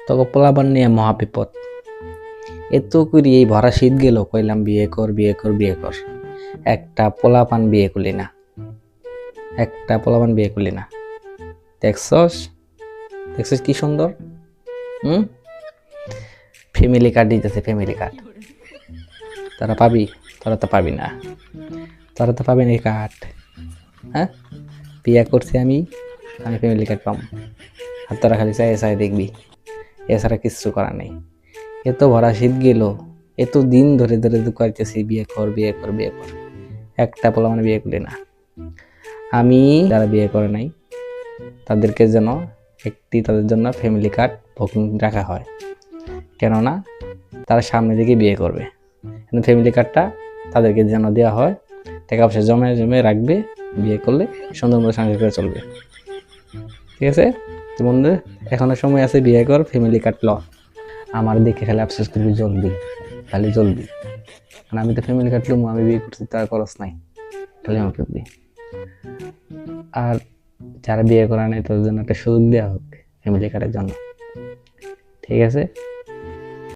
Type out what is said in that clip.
তোকে পোলাপান নিয়ে মহাবিপদ। এত করি এই ভরা শীত গেল, কইলাম বিয়ে কর বিয়ে কর বিয়ে কর, একটা পোলাপান বিয়ে করলি না, একটা পোলাপান বিয়ে করলি না। দেখছস দেখছস কি সুন্দর। ফ্যামিলি কার্ড দিতেছে, ফ্যামিলি কার্ড। তোরা পাবি? তোরা তো পাবি না, তোরা তো পাবি না এই কার্ড। হ্যাঁ, বিয়ে করছি আমি, আমি ফ্যামিলি কার্ড পাবো, আর তোরা খালি চাই চাই দেখবি, এছাড়া কিচ্ছু করার নেই। এত ভরা শীত গেল, এত দিন ধরে ধরে কইতেছি বিয়ে কর বিয়ে কর বিয়ে কর, একটা পোলা মানে বিয়ে করলি না। আমি যারা বিয়ে করে নাই তাদেরকে যেন তাদের জন্য ফ্যামিলি কার্ড বুকিং রাখা হয়, কেননা তারা সামনে দিকে বিয়ে করবে। ফ্যামিলি কার্ডটা তাদেরকে যেন দেওয়া হয়, টাকা পয়সা জমে জমে রাখবে, বিয়ে করলে সুন্দর মতো সংসার করে চলবে। ঠিক আছে বন্ধু, এখনো সময় আছে, বিয়ে কর, ফ্যামিলি কার্ড ল। আমার দেখে খালি আফসোস করবি জলদি, খালি জলদি, কারণ আমি তো ফ্যামিলি কার্ড লুম, আমি বিয়ে করছি তার খরচ নাই, খালি আমার করবি। আর যারা বিয়ে করা নেই তাদের জন্য একটা সুযোগ দেওয়া হোক ফ্যামিলি কার্ডের জন্য। ঠিক আছে।